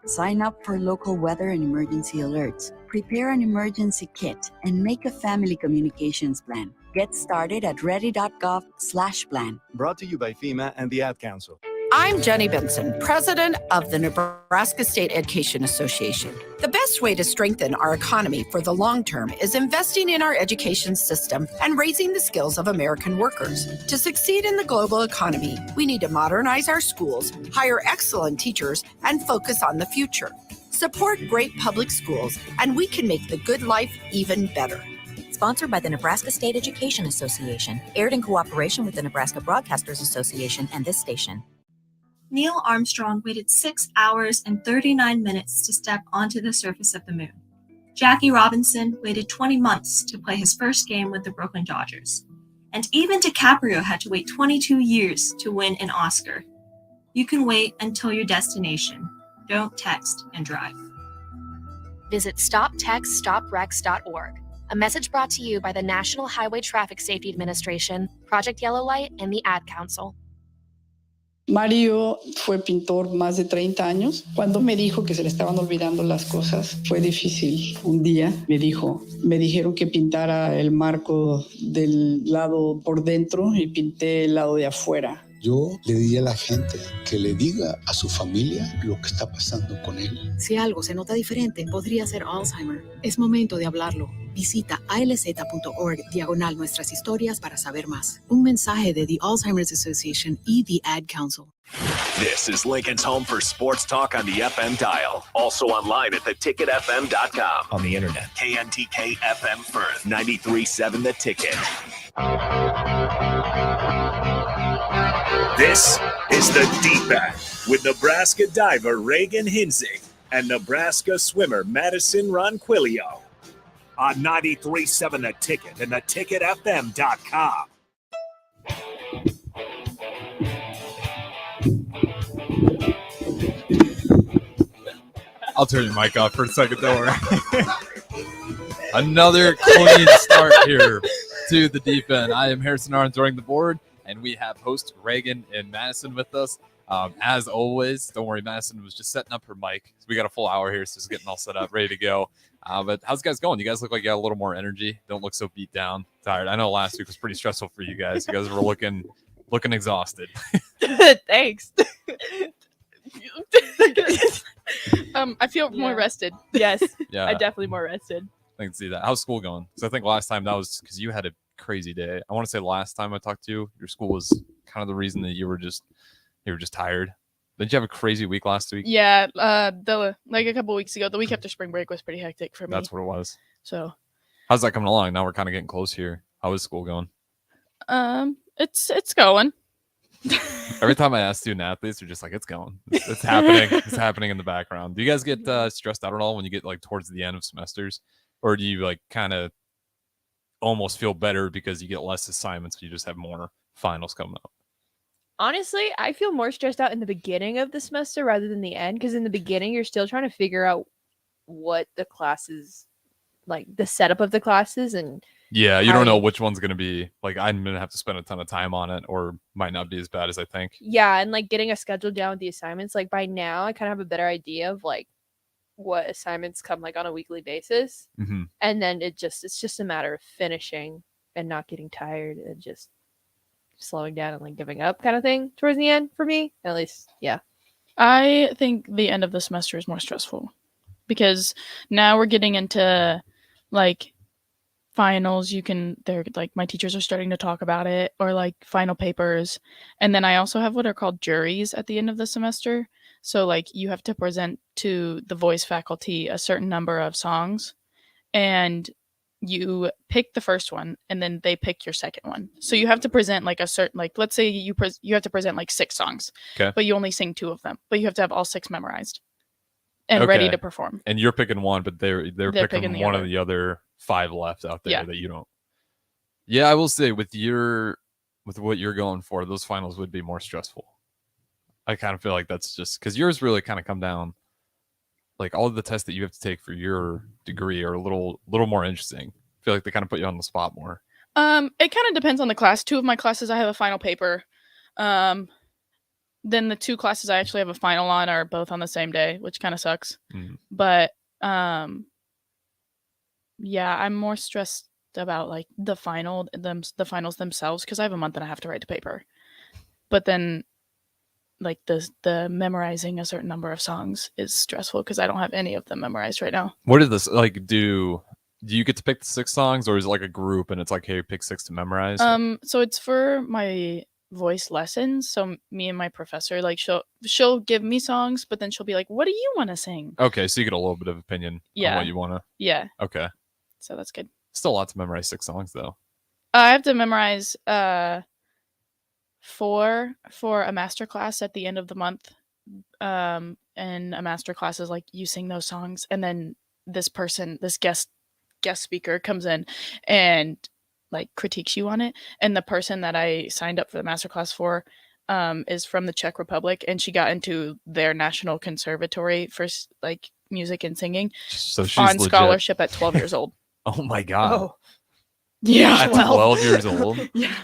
Sign up for local weather and emergency alerts. Prepare an emergency kit and make a family communications plan. Get started at ready.gov/plan. Brought to you by FEMA and the Ad Council. I'm Jenny Benson, president of the Nebraska State Education Association. The best way to strengthen our economy for the long term is investing in our education system and raising the skills of American workers. To succeed in the global economy, we need to modernize our schools, hire excellent teachers, and focus on the future. Support great public schools, and we can make the good life even better. Sponsored by the Nebraska State Education Association, aired in cooperation with the Nebraska Broadcasters Association and this station. Neil Armstrong waited 6 hours and 39 minutes to step onto the surface of the moon. Jackie Robinson waited 20 months to play his first game with the Brooklyn Dodgers. And even DiCaprio had to wait 22 years to win an Oscar. You can wait until your destination. Don't text and drive. Visit StopTextStopWrecks.org. A message brought to you by the National Highway Traffic Safety Administration, Project Yellow Light, and the Ad Council. Mario fue pintor más de 30 años. Cuando me dijo que se le estaban olvidando las cosas, fue difícil. Un día me dijeron que pintara el marco del lado por dentro y pinté el lado de afuera. Yo le diría a la gente que le diga a su familia lo que está pasando con él. Si algo se nota diferente, podría ser Alzheimer. Es momento de hablarlo. Visita alz.org/nuestras historias para saber más. Un mensaje de the Alzheimer's Association y the Ad Council. This is Lincoln's home for sports talk on the FM dial. Also online at theticketfm.com. On the internet, KNTK FM Firth, 93.7 The Ticket. This is The Deep End with Nebraska diver Reagan Hinzig and Nebraska swimmer Madison Ronquillo on 93.7 The Ticket and theticketfm.com. I'll turn your mic off for a second, don't worry. Another clean start here to The Deep End. I am Harrison Arns running the board, and we have host Reagan and Madison with us. As always, don't worry, Madison was just setting up her mic. So we got a full hour here, so just getting all set up, ready to go. But how's it guys going? You guys look like you got a little more energy. Don't look so beat down, tired. I know last week was pretty stressful for you guys. You guys were looking exhausted. Thanks. I feel more rested. Yes. Yeah. I definitely more rested. I can see that. How's school going? So I think last time that was because you had a crazy day. I want to say last time I talked to you, your school was kind of the reason that you were just tired. Did you have a crazy week last week? Yeah, like a couple weeks ago, the week after spring break was pretty hectic for me. That's what it was. So, how's that coming along? Now we're kind of getting close here. How is school going? It's going. Every time I ask student athletes, they're just like, "It's going. It's happening. It's happening in the background." Do you guys get stressed out at all when you get like towards the end of semesters, or do you like kind of almost feel better because you get less assignments, you just have more finals coming up? Honestly, I feel more stressed out in the beginning of the semester rather than the end, because in the beginning, you're still trying to figure out what the classes, like the setup of the classes. And yeah, you don't know which one's going to be, like, I'm going to have to spend a ton of time on it or might not be as bad as I think. Yeah, and like getting a schedule down with the assignments, like by now, I kind of have a better idea of like what assignments come like on a weekly basis. Mm-hmm. And then it's just a matter of finishing and not getting tired and just slowing down and like giving up kind of thing towards the end for me, at least. Yeah, I think the end of the semester is more stressful because now we're getting into like finals. They're like, my teachers are starting to talk about it, or like final papers. And then I also have what are called juries at the end of the semester. So like you have to present to the voice faculty a certain number of songs, and you pick the first one and then they pick your second one. So you have to present like a certain, like, let's say you have to present like 6 songs, okay, but you only sing 2 of them, but you have to have all 6 memorized and ready to perform. And you're picking one, but they're picking one other. of the other 5 left out there that you don't. Yeah, I will say with what you're going for, those finals would be more stressful. I kind of feel like that's just because yours really kind of come down, like all of the tests that you have to take for your degree are a little more interesting. I feel like they kind of put you on the spot more. It kind of depends on the class. 2 of my classes, I have a final paper. then the 2 classes I actually have a final on are both on the same day, which kind of sucks. Mm. But yeah, I'm more stressed about like the finals themselves because I have a month and a half to write the paper. But then like the memorizing a certain number of songs is stressful because I don't have any of them memorized right now. What did this like do? Do you get to pick the 6 songs, or is it like a group and it's like, hey, pick 6 to memorize? So it's for my voice lessons. So me and my professor, like she'll give me songs, but then she'll be like, "What do you want to sing?" Okay, so you get a little bit of opinion on what you want to. Yeah. Okay. So that's good. Still a lot to memorize 6 songs though. I have to memorize 4 for a master class at the end of the month. And a master class is like you sing those songs, and then this guest speaker comes in and like critiques you on it. And the person that I signed up for the master class for is from the Czech Republic, and she got into their national conservatory for like music and singing. So she's on legit. scholarship at 12 years old. Oh my god. Oh. Yeah. At 12 years old. Yeah.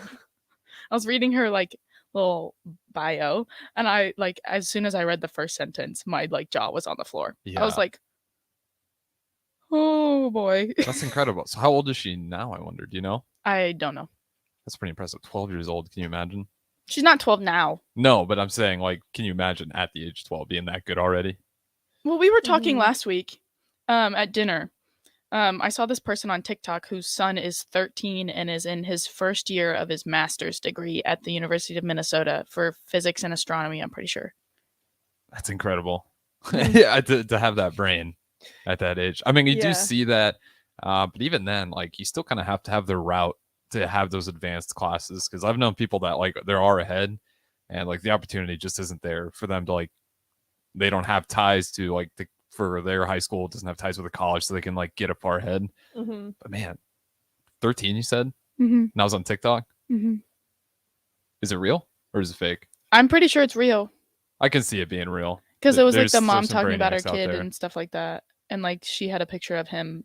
I was reading her like little bio, and I like as soon as I read the first sentence, my like jaw was on the floor. I was Yeah. like, oh boy. That's incredible. So how old is she now, I wonder? Do you know? I don't know. That's pretty impressive. 12 years old. Can you imagine? She's not 12 now. No, but I'm saying, like, can you imagine at the age of 12 being that good already? Well, we were talking last week at dinner. I saw this person on TikTok whose son is 13 and is in his first year of his master's degree at the University of Minnesota for physics and astronomy, I'm pretty sure. That's incredible. Yeah, to have that brain at that age. I mean, you do see that, but even then, like, you still kind of have to have the route to have those advanced classes, because I've known people that like they are ahead and like the opportunity just isn't there for them to like, they don't have ties to like for their high school, doesn't have ties with a college, so they can like get a far ahead. Mm-hmm. But man, 13 you said? Mm-hmm. And I was on TikTok. Mm-hmm. Is it real or is it fake? I'm pretty sure it's real. I can see it being real. Because it was like the There's mom some talking about her brainiacs out kid there. and stuff like that. And like she had a picture of him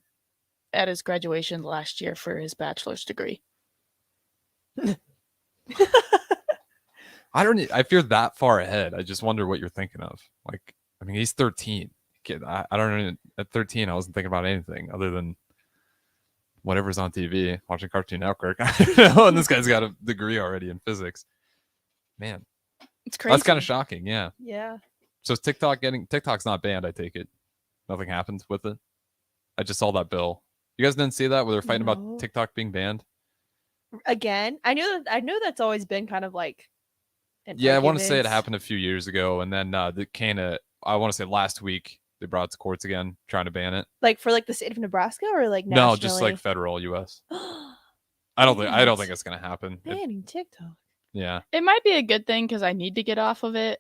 at his graduation last year for his bachelor's degree. I fear that far ahead. I just wonder what you're thinking of. Like, I mean, he's 13. Kid, I don't know. At 13, I wasn't thinking about anything other than whatever's on TV, watching Cartoon Network. I don't know, and this guy's got a degree already in physics. Man, it's crazy. That's kind of shocking. Yeah. Yeah. So is TikTok's not banned? I take it. Nothing happens with it. I just saw that bill. You guys didn't see that where they're fighting No. about TikTok being banned? Again, I know that's always been kind of like. Yeah, I want to say it arguments. happened a few years ago, and then I want to say last week they brought it to courts again, trying to ban it. Like for like the state of Nebraska or like nationally? No, just like federal U.S. I don't think it's gonna happen. Banning TikTok. Yeah, It might be a good thing because I need to get off of it.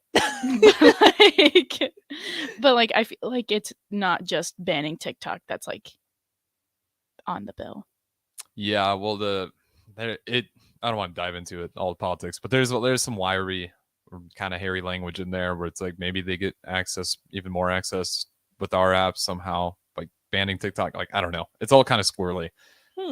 but like I feel like it's not just banning TikTok that's like on the bill. yeah. Well, I don't want to dive into it all the politics, but there's some wiry, kind of hairy language in there where it's like maybe they get even more access with our app somehow, like banning TikTok. Like I don't know, it's all kind of squirrely.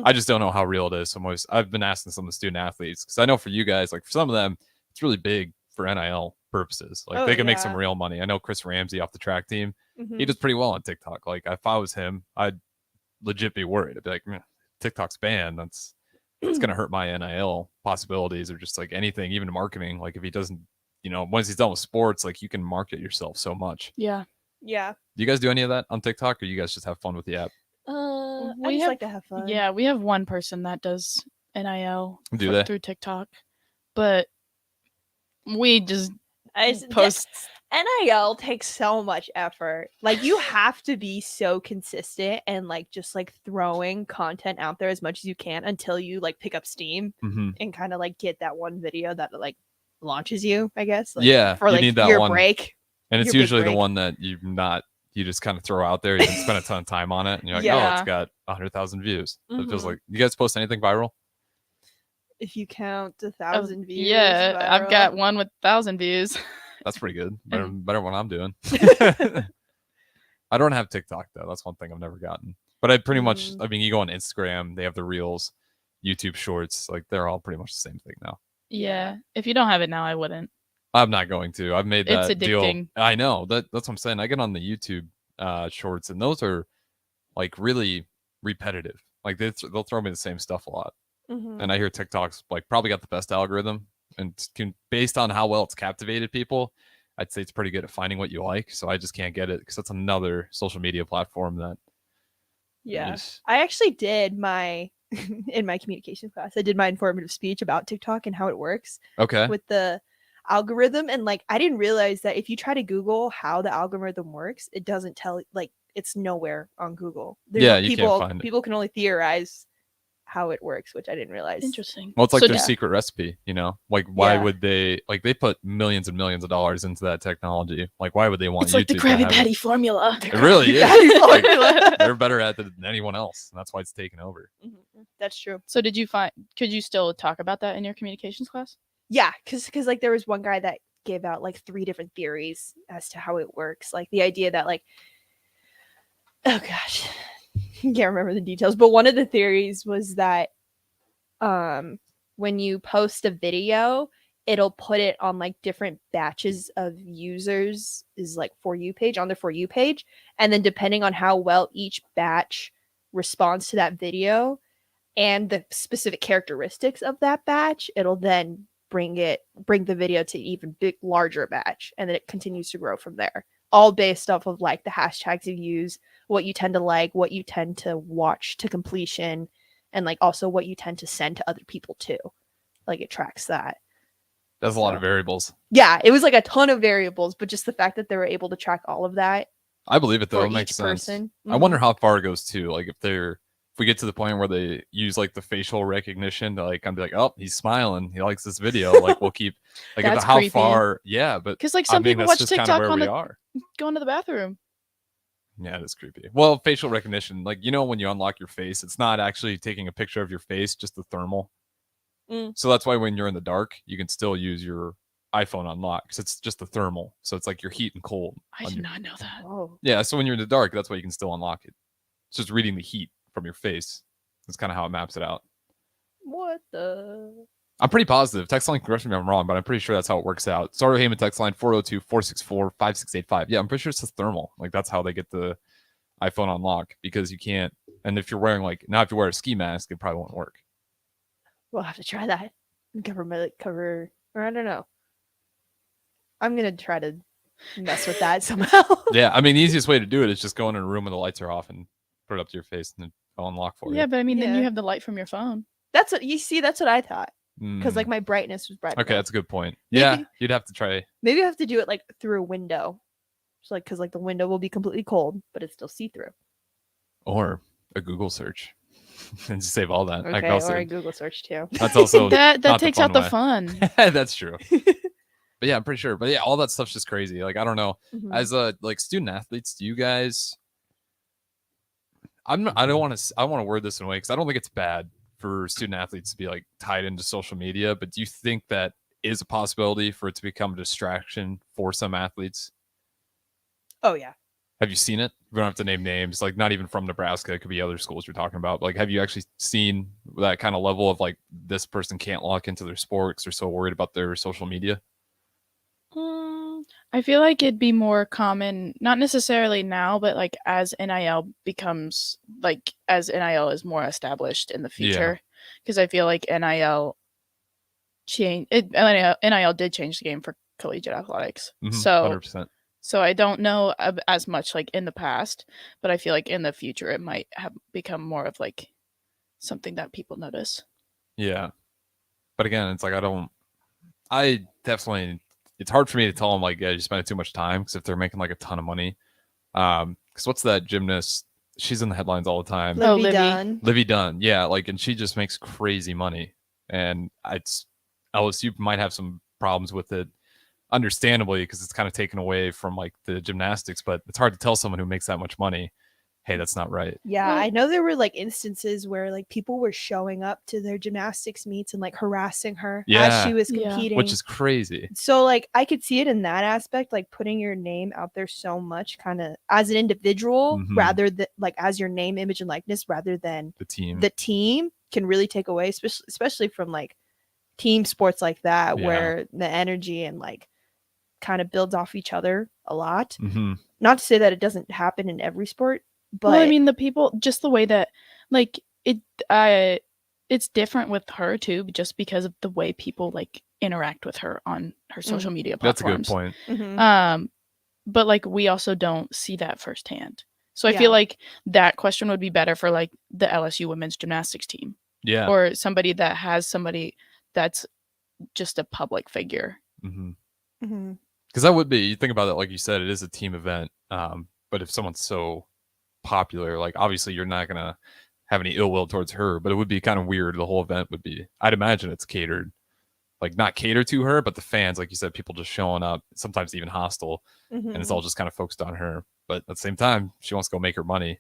I just don't know how real it is. So I've been asking some of the student athletes, because I know for you guys, like for some of them, it's really big for NIL purposes. Like they can make some real money. I know Chris Ramsey off the track team, Mhm. he does pretty well on TikTok. Like if I was him, I'd legit be worried. I'd be like, man, TikTok's banned. It's gonna hurt my NIL possibilities, or just like anything, even marketing. Like if he doesn't, once he's done with sports, like you can market yourself so much. Yeah. Yeah. Do you guys do any of that on TikTok, or you guys just have fun with the app? I We just have- like to have fun. Yeah, we have one person that does NIL Do they? through TikTok, but we just Post post. NIL takes so much effort. Like you have to be so consistent and like just like throwing content out there as much as you can until you like pick up steam Mm-hmm. and kind of like get that one video that like launches you, I guess. Like, Yeah, for you like need that your one. break. And it's Your big usually the break. one that you just kind of throw out there. You can spend a ton of time on it, and you're like, oh, Yeah. it's got 100,000 views. It feels Mhm. like, you guys post anything viral? If you count 1,000 views. Yeah, I've got viral. one with 1,000 views. That's pretty good. Better than what I'm doing. I don't have TikTok though. That's one thing I've never gotten. But I pretty much, I mean, you go on Instagram, they have the Reels, YouTube Shorts, like they're all pretty much the same thing now. Yeah. If you don't have it now, I wouldn't. I'm not going to. I've made It's that deal. addicting. I know that's what I'm saying. I get on the YouTube shorts, and those are like really repetitive. Like they'll throw me the same stuff a lot. Mhm. And I hear TikTok's like probably got the best algorithm, and based on how well it's captivated people, I'd say it's pretty good at finding what you like. So I just can't get it because that's another social media platform that. Yeah. is- I actually did my in my communications class. I did my informative speech about TikTok and how it works Okay. with the algorithm, and like I didn't realize that if you try to Google how the algorithm works, it doesn't tell, like it's nowhere on Google. Yeah, you can't find it. People can only theorize how it works, which I didn't realize. Interesting. Well, it's like So their do- secret recipe, you know? Like, why Yeah. would they, like, they put millions and millions of dollars into that technology. Like, why would they want It's like the YouTube to Krabby have it? Patty formula. It really is. Patty Like, formula. they're better at it than anyone else. And that's why it's taken over. That's true. So could you still talk about that in your communications class? Yeah, because like there was one guy that gave out like 3 different theories as to how it works. Like the idea that like, oh gosh, can't remember the details, but one of the theories was that when you post a video, it'll put it on like different batches of users is like For You page on the For You page, and then depending on how well each batch responds to that video and the specific characteristics of that batch, it'll then bring the video to even larger batch, and then it continues to grow from there, all based off of like the hashtags you use, what you tend to like, what you tend to watch to completion, and like also what you tend to send to other people too. Like it tracks that. That's a lot of variables. Yeah, it was like a ton of variables, but just the fact that they were able to track all of that. I believe it, though. For It makes each sense. person. I wonder how far it goes, too. Like, if we get to the point where they use like the facial recognition to like kind of be like, oh, he's smiling, he likes this video, like we'll keep like That's how creepy. far, yeah, but Because like I some mean, people that's watch just kinda TikTok where on we the are. going to the bathroom. Yeah, it's creepy. Well, facial recognition, like when you unlock your face, it's not actually taking a picture of your face, just the thermal. So that's why when you're in the dark, you can still use your iPhone unlock because it's just the thermal. So it's like your heat and cold. I did not know that. Oh. Yeah, so when you're in the dark, that's why you can still unlock it. It's just reading the heat from your face. That's kind of how it maps it out. What the? I'm pretty positive. Text line, correct me if I'm wrong, but I'm pretty sure that's how it works out. Sardo Heyman text line 402-464-5685. Yeah, I'm pretty sure it's the thermal. Like that's how they get the iPhone unlock because you can't. And if you're wearing if you wear a ski mask, it probably won't work. We'll have to try that. Cover, or I don't know. I'm gonna try to mess with that somehow. Yeah, I mean the easiest way to do it is just go in a room where the lights are off and put it up to your face and it'll unlock for you. Yeah, but I mean, then Yeah. you have the light from your phone. That's what you see. That's what I thought. Because Mm. like my brightness was bright. Okay, enough. that's a good point. Maybe- Yeah, you'd have to try. Maybe I have to do it like through a window. So like because like the window will be completely cold, but it's still see through. Or a Google search and just save all that. I Okay, can also, or a Google search too. that's also That not takes out the way. fun. That's true. But yeah, I'm pretty sure. But yeah, all that stuff's just crazy. Like I don't know. Mhm. As like student athletes, do you guys? I don't want to. I want to word this in a way because I don't think it's bad for student athletes to be like tied into social media. But do you think that is a possibility for it to become a distraction for some athletes? Oh yeah. Have you seen it? We don't have to name names. Like not even from Nebraska. It could be other schools you're talking about. Like, have you actually seen that kind of level of like this person can't lock into their sport because they're so worried about their social media? I feel like it'd be more common, not necessarily now, but like as NIL becomes as NIL is more established in the Yeah. future, because I feel like NIL did change the game for collegiate athletics. So 100%. So I don't know as much like in the past, but I feel like in the future it might have become more of like something that people notice. Yeah. But again, it's like it's hard for me to tell them like, yeah, you're spending too much time because if they're making like a ton of money. Because what's that gymnast? She's in the headlines all the time. Oh, Livy Livy. Dunn. Livy Dunn. Yeah, like and she just makes crazy money. And it's LSU might have some problems with it, understandably, because it's kind of taken away from like the gymnastics, but it's hard to tell someone who makes that much money, hey, that's not right. Yeah, Well- I know there were like instances where like people were showing up to their gymnastics meets and like harassing her as Yeah. she was Yeah. competing. Which is crazy. So like I could see it in that aspect, like putting your name out there so much kind of as an individual Mhm. rather than like as your name, image, and likeness rather than The team. the team can really take away, especially from like team sports like that Yeah. where the energy and like kind of builds off each other a lot. Mm-hmm. Not to say that it doesn't happen in every sport, but well, I mean, the people, just the way that, like, it's different with her too, just because of the way people like interact with her on her social media That's a platforms. good point. Mhm. But like we also don't see that firsthand. So I Yeah. feel like that question would be better for like the LSU women's gymnastics team. Yeah. Or somebody that has somebody that's just a public figure. Mm-hmm. Mhm. Because that would be, you think about it, like you said, it is a team event. But if someone's so popular, like obviously you're not gonna have any ill will towards her, but it would be kind of weird. The whole event would be, I'd imagine it's catered, like not catered to her, but the fans, like you said, people just showing up, sometimes even hostile, and it's Mhm. all just kind of focused on her. But at the same time, she wants to go make her money.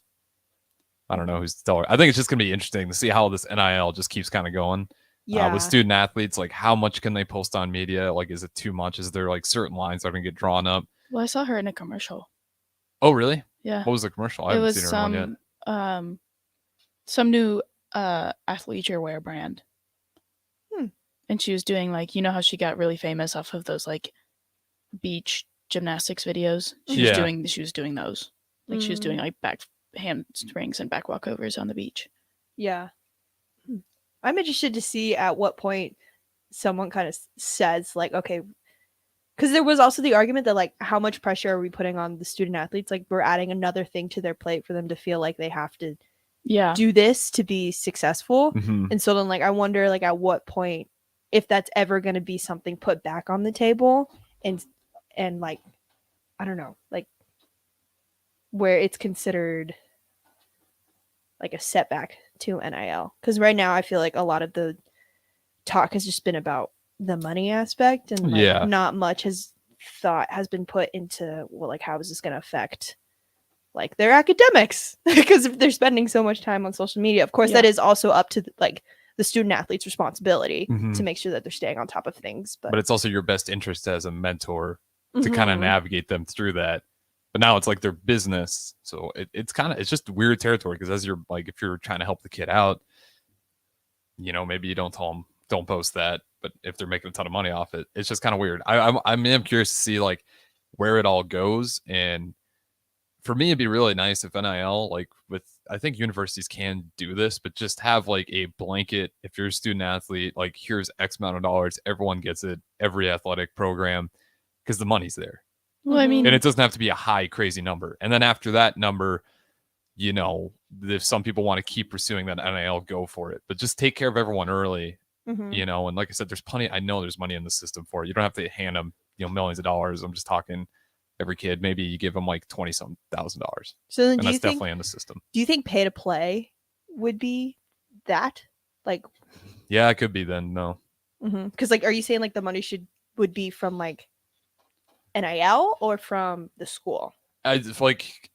I don't know who's to tell her. I think it's just gonna be interesting to see how this NIL just keeps kind of going. Yeah. With student athletes, like how much can they post on media? Like, is it too much? Is there like certain lines that are gonna get drawn up? Well, I saw her in a commercial. Oh, really? Yeah. What was the commercial? I It haven't was seen her in one yet. some new athleisure wear brand. Hmm. And she was doing like, you know how she got really famous off of those like beach gymnastics videos? She was doing those. Like she was doing like back handsprings and back walkovers on the beach. Yeah. I'm interested to see at what point someone kind of says like, okay, because there was also the argument that like, how much pressure are we putting on the student athletes? Like we're adding another thing to their plate for them to feel like they have to do this to be successful. Mhm. And so then like, I wonder like at what point, if that's ever going to be something put back on the table and like, I don't know, like where it's considered like a setback to NIL. Because right now I feel like a lot of the talk has just been about the money aspect and like not much has been put into, well, like how is this going to affect like their academics? Because if they're spending so much time on social media, of course that is also up to like the student athlete's responsibility to make sure that they're staying on top of things. But it's also your best interest as a mentor to kind of navigate them through that. But now it's like their business, so it's just weird territory. Because as you're like, if you're trying to help the kid out, you know, maybe you don't tell them don't post that. But if they're making a ton of money off it, it's just kind of weird. I'm curious to see like where it all goes. And for me, it'd be really nice if NIL, like I think universities can do this, but just have like a blanket. If you're a student athlete, like here's X amount of dollars, everyone gets it, every athletic program, because the money's there. Well, I mean, And it doesn't have to be a high, crazy number. And then after that number, you know, if some people want to keep pursuing that NIL, go for it. But just take care of everyone early, you know. And like I said, I know there's money in the system for it. You don't have to hand them, you know, millions of dollars. I'm just talking every kid. Maybe you give them like $20,000. So then and that's definitely in the system. Do you think pay to play would be that? Like, yeah, it could be then. No. Because like, are you saying like the money would be from like NIL or from the school? I like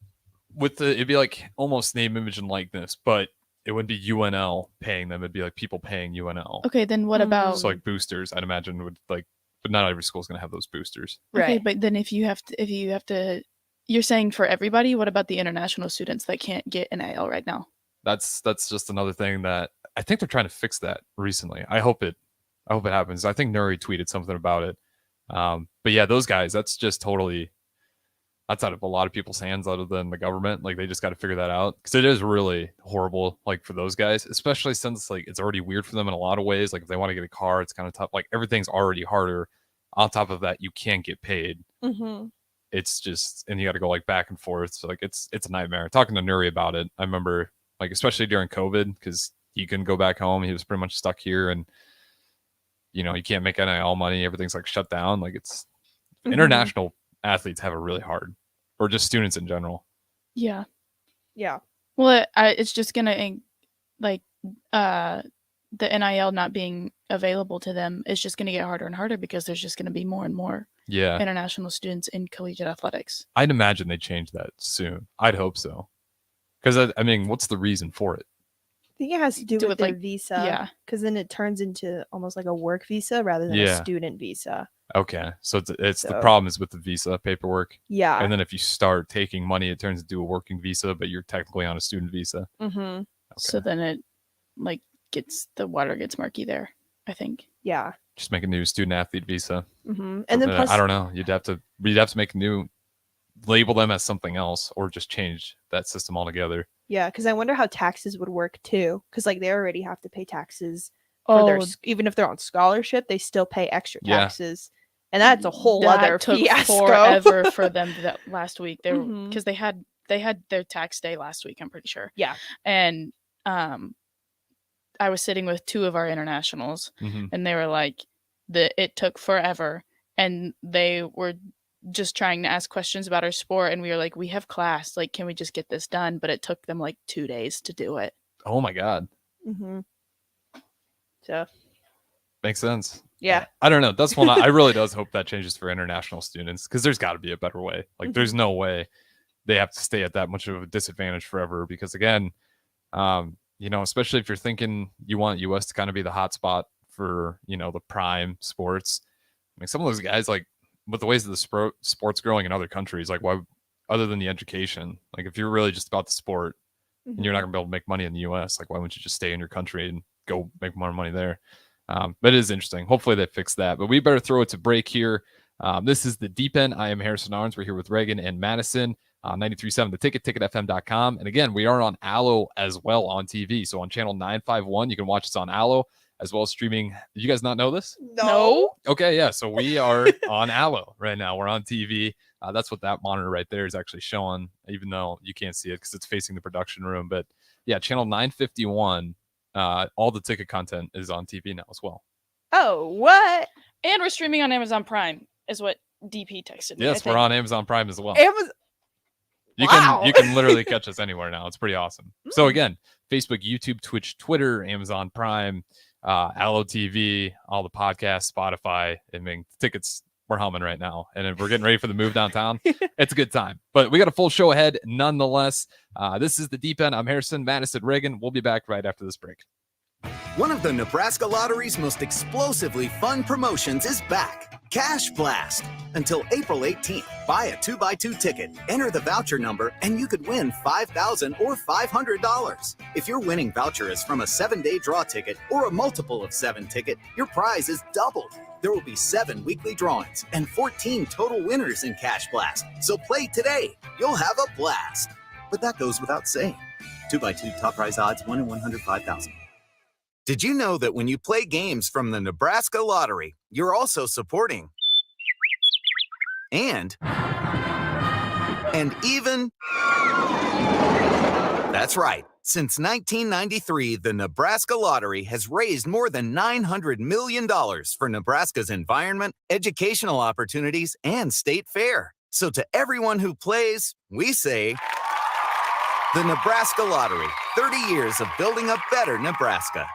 it'd be like almost name, image, and likeness, but it wouldn't be UNL paying them. It'd be like people paying UNL. Okay, then what about So like boosters? I'd imagine would like, but not every school's gonna have those boosters. Okay, but then if you have to, you're saying for everybody. What about the international students that can't get NIL right now? That's just another thing that I think they're trying to fix that recently. I hope it happens. I think Nuri tweeted something about it. But yeah, those guys, that's just totally, that's out of a lot of people's hands other than the government. Like they just got to figure that out, because it is really horrible, like for those guys, especially since like it's already weird for them in a lot of ways. Like if they want to get a car, it's kind of tough. Like everything's already harder. On top of that, you can't get paid. It's just, and you got to go like back and forth. So like it's a nightmare. Talking to Nuri about it, I remember like especially during COVID, because he couldn't go back home. He was pretty much stuck here, and you know, you can't make NIL money. Everything's like shut down. Like it's international athletes have it really hard, or just students in general. Yeah. Yeah. Well, it's just gonna like the NIL not being available to them is just gonna get harder and harder, because there's just gonna be more and more international students in collegiate athletics. I'd imagine they change that soon. I'd hope so, because I mean, what's the reason for it? I think it has to do with their like, visa. yeah. Because then it turns into almost like a work visa rather than a student visa. Okay, so it's the problem is with the visa paperwork. Yeah. And then if you start taking money, it turns into a working visa, but you're technically on a student visa. So then it like the water gets murky there, I think. Yeah. Just make a new student athlete visa. And then plus, I don't know. You'd have to make a new, label them as something else, or just change that system altogether. yeah, because I wonder how taxes would work too. Because like they already have to pay taxes for their even if they're on scholarship, they still pay extra Yeah. taxes, and that's a whole that other took fiasco. forever for them that last week. They were Mhm. because they had their tax day last week. I'm pretty sure. Yeah. And I was sitting with two of our internationals, and they were like, it took forever, and they were just trying to ask questions about our sport, and we were like, we have class, like, can we just get this done? But it took them like 2 days to do it. Oh my God. So Makes sense. yeah, I don't know. That's one I really does hope that changes for international students, because there's got to be a better way. Like, there's no way they have to stay at that much of a disadvantage forever. Because again, especially if you're thinking you want US to kind of be the hot spot for, the prime sports. I mean, some of those guys, like, with the ways of the sports growing in other countries, like, why, other than the education, like, if you're really just about the sport and you're not gonna be able to make money in the US, like, why wouldn't you just stay in your country and go make more money there? But it is interesting. Hopefully they fix that. But we better throw it to break here. This is the Deep End. I am Harrison Arns. We're here with Reagan and Madison. 93.7 The Ticket, ticketfm.com. And again, we are on Allo as well on TV. So on channel 951, you can watch us on Allo, as well as streaming. Did you guys not know this? no. Okay, yeah. So we are on Allo right now. We're on TV. That's what that monitor right there is actually showing, even though you can't see it because it's facing the production room. But yeah, channel 951, all the ticket content is on TV now as well. Oh, what? And we're streaming on Amazon Prime, is what DP texted me. Yes, we're on Amazon Prime as well. Amazon. You can literally catch us anywhere now. It's pretty awesome. So again, Facebook, YouTube, Twitch, Twitter, Amazon Prime, Allo TV, all the podcasts, Spotify. I mean, tickets, we're humming right now, and we're getting ready for the move downtown. It's a good time. But we got a full show ahead nonetheless. This is the Deep End. I'm Harrison, Madison, Reagan. We'll be back right after this break. One of the Nebraska Lottery's most explosively fun promotions is back. Cash Blast. Until April 18th, buy a 2x2 ticket, enter the voucher number, and you could win $5,000 or $500. If your winning voucher is from a 7-day draw ticket or a multiple of 7 ticket, your prize is doubled. There will be 7 weekly drawings and 14 total winners in Cash Blast. So play today. You'll have a blast. But that goes without saying. 2x2 top prize odds, 1 in 105,000. Did you know that when you play games from the Nebraska Lottery, you're also supporting and even... That's right. Since 1993, the Nebraska Lottery has raised more than $900 million for Nebraska's environment, educational opportunities, and state fair. So to everyone who plays, we say... The Nebraska Lottery, 30 years of building a better Nebraska.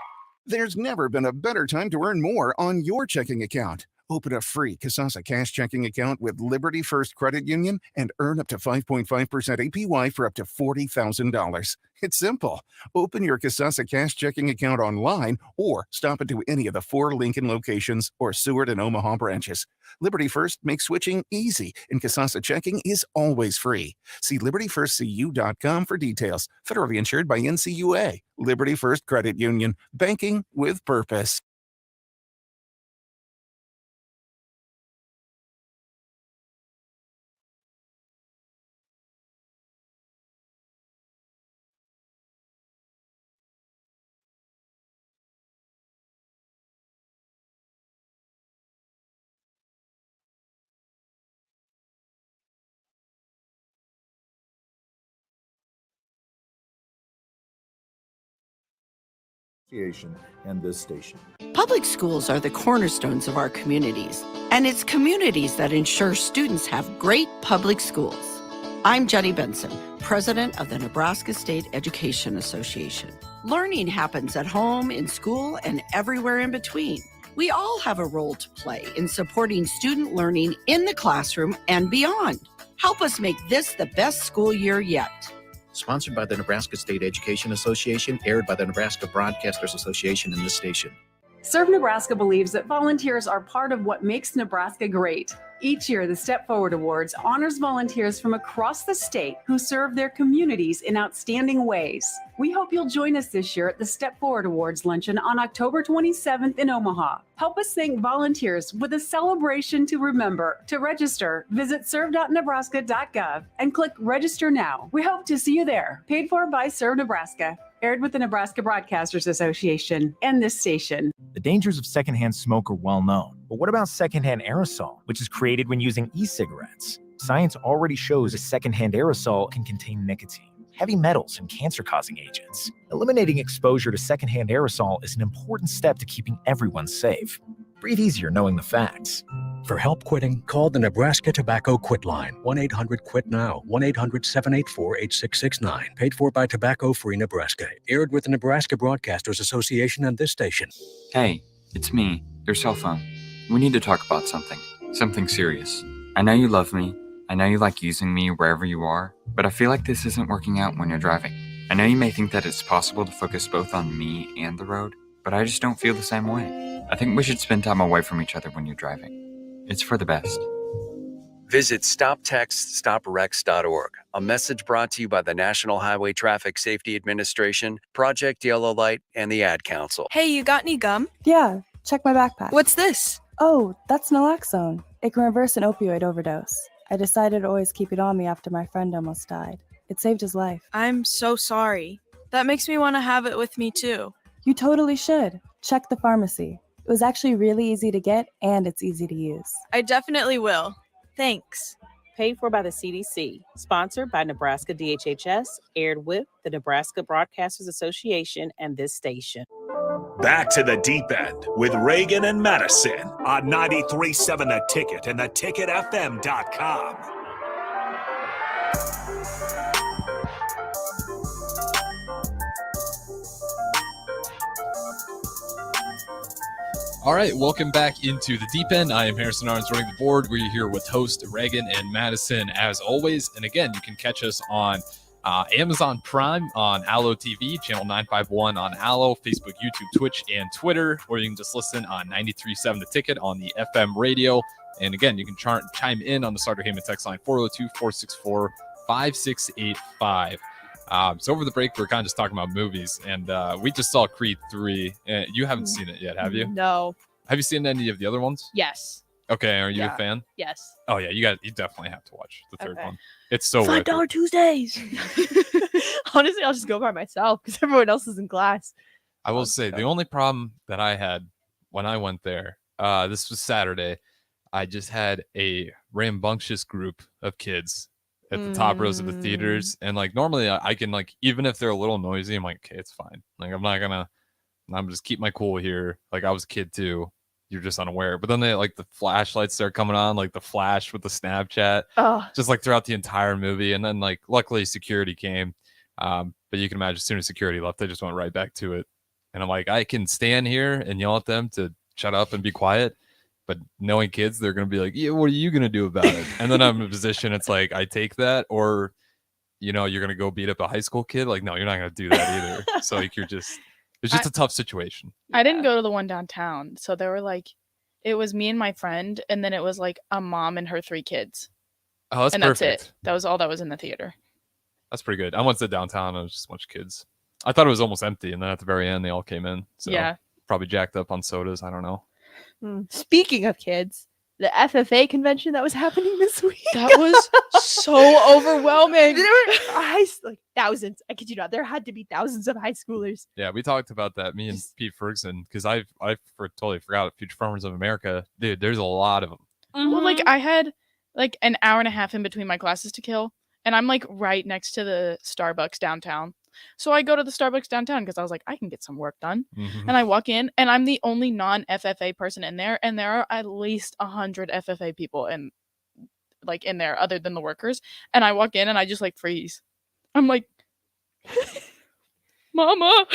There's never been a better time to earn more on your checking account. Open a free Kasasa Cash checking account with Liberty First Credit Union and earn up to 5.5% APY for up to $40,000. It's simple. Open your Kasasa Cash checking account online or stop into any of the 4 Lincoln locations or Seward and Omaha branches. Liberty First makes switching easy, and Kasasa checking is always free. See libertyfirstcu.com for details. Federally insured by NCUA. Liberty First Credit Union. Banking with purpose. And this station. Public schools are the cornerstones of our communities, and it's communities that ensure students have great public schools. I'm Jenny Benson, president of the Nebraska State Education Association. Learning happens at home, in school, and everywhere in between. We all have a role to play in supporting student learning in the classroom and beyond. Help us make this the best school year yet. Sponsored by the Nebraska State Education Association, aired by the Nebraska Broadcasters Association and this station. Serve Nebraska believes that volunteers are part of what makes Nebraska great. Each year, the Step Forward Awards honors volunteers from across the state who serve their communities in outstanding ways. We hope you'll join us this year at the Step Forward Awards luncheon on October 27th in Omaha. Help us thank volunteers with a celebration to remember. To register, visit serve.nebraska.gov and click Register Now. We hope to see you there. Paid for by Serve Nebraska. Aired with the Nebraska Broadcasters Association and this station. The dangers of secondhand smoke are well known. But what about secondhand aerosol, which is created when using e-cigarettes? Science already shows a secondhand aerosol can contain nicotine, heavy metals, and cancer-causing agents. Eliminating exposure to secondhand aerosol is an important step to keeping everyone safe. Breathe easier knowing the facts. For help quitting, call the Nebraska Tobacco Quit Line, 1-800-QUIT-NOW, 1-800-784-8669. Paid for by Tobacco Free Nebraska. Aired with the Nebraska Broadcasters Association and this station. Hey, it's me, your cell phone. We need to talk about something serious. I know you love me. I know you like using me wherever you are, but I feel like this isn't working out when you're driving. I know you may think that it's possible to focus both on me and the road, but I just don't feel the same way. I think we should spend time away from each other when you're driving. It's for the best. Visit StopTextStopWrecks.org. A message brought to you by the National Highway Traffic Safety Administration, Project Yellow Light, and the Ad Council. Hey, you got any gum? Yeah, check my backpack. What's this? Oh, that's naloxone. It can reverse an opioid overdose. I decided to always keep it on me after my friend almost died. It saved his life. I'm so sorry. That makes me want to have it with me too. You totally should. Check the pharmacy. It was actually really easy to get, and it's easy to use. I definitely will. Thanks. Paid for by the CDC. Sponsored by Nebraska DHHS. Aired with the Nebraska Broadcasters Association and this station. Back to the deep end with Reagan and Madison on 93.7 The Ticket and theticketfm.com. All right, welcome back into the deep end. I am Harrison Arns running the board. We're here with host Reagan and Madison as always. And again, you can catch us on Amazon Prime, on Allo TV, channel 951 on Allo, Facebook, YouTube, Twitch, and Twitter, or you can just listen on 93.7 The Ticket on the FM radio. And again, you can chime in on the Starter Heyman text line 402-464-5685. So over the break, we're kind of just talking about movies, and we just saw Creed 3. You haven't seen it yet, have you? No. Have you seen any of the other ones? Yes. Okay, are you a fan? Yes. Oh yeah, you definitely have to watch the third one. It's so worth it. $5 Tuesdays. Honestly, I'll just go by myself because everyone else is in class. I will say the only problem that I had when I went there, this was Saturday, I just had a rambunctious group of kids at the top rows of the theaters, and like normally I can, like, even if they're a little noisy, I'm like, okay, it's fine. Like I'm just keep my cool here. Like I was a kid too. You're just unaware. But then they, like, the flashlights start coming on, like the flash with the Snapchat, just like throughout the entire movie. And then, like, luckily security came. But you can imagine as soon as security left, they just went right back to it. And I'm like, I can stand here and yell at them to shut up and be quiet. But knowing kids, they're going to be like, yeah, what are you going to do about it? And then I'm in a position, it's like, I take that, or, you know, you're going to go beat up a high school kid. Like, no, you're not going to do that either. So like, it's just a tough situation. I didn't go to the one downtown. So there were like, it was me and my friend, and then it was like a mom and her 3 kids. Oh, that's perfect. That's it. That was all that was in the theater. That's pretty good. I went to downtown, and it was just a bunch of kids. I thought it was almost empty, and then at the very end, they all came in. So yeah, probably jacked up on sodas. I don't know. Speaking of kids, the FFA convention that was happening this week. That was so overwhelming. There were like thousands. I kid you not. There had to be thousands of high schoolers. Yeah, we talked about that. Me and Pete Ferguson, because I totally forgot Future Farmers of America. Dude, there's a lot of them. Well, like I had like an hour and a half in between my classes to kill, and I'm like right next to the Starbucks downtown. So I go to the Starbucks downtown because I was like, I can get some work done. And I walk in, and I'm the only non-FFA person in there, and there are at least 100 FFA people in there other than the workers. And I walk in, and I just like freeze. I'm like, Mama.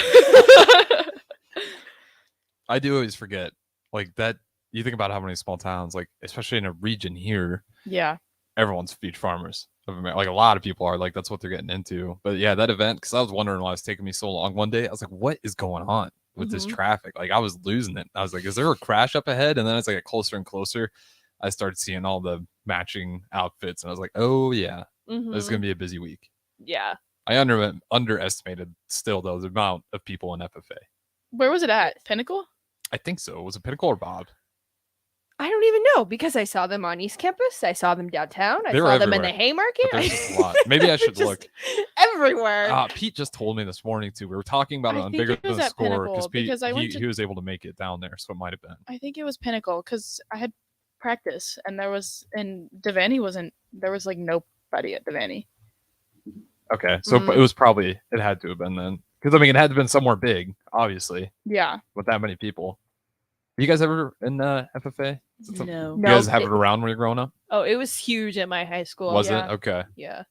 I do always forget, like, that. You think about how many small towns, like, especially in a region here. Yeah. Everyone's Future Farmers of America. Like, a lot of people are, like, that's what they're getting into. But yeah, that event, because I was wondering why it's taking me so long one day. I was like, what is going on? with this Mhm. traffic. Like I was losing it. I was like, is there a crash up ahead? And then as I get closer and closer, I started seeing all the matching outfits, and I was like, oh yeah, this is Mhm. gonna be a busy week. Yeah. I underestimated still though the amount of people in FFA. Where was it at? Pinnacle? I think so. Was it Pinnacle or Bob? I don't even know because I saw them on East Campus. I saw them downtown. I They were saw them in the everywhere, Haymarket. but there's just a lot. Maybe I should Just look. everywhere. Pete just told me this morning too. We were talking about I it on think Bigger it was Than the at Score Pinnacle, Pete because I went to- he was able to make it down there, so it might have been. I think it was Pinnacle because I had practice and Devaney wasn't. There was like nobody at Devaney. Okay, so it was probably it had to have been then, because I mean it had to have been somewhere big, obviously. Yeah. With that many people. You guys ever in FFA? Is it something- No. You guys No, have it around when you're growing up? Oh, it was huge at my high school. Was yeah. it? Okay. Yeah.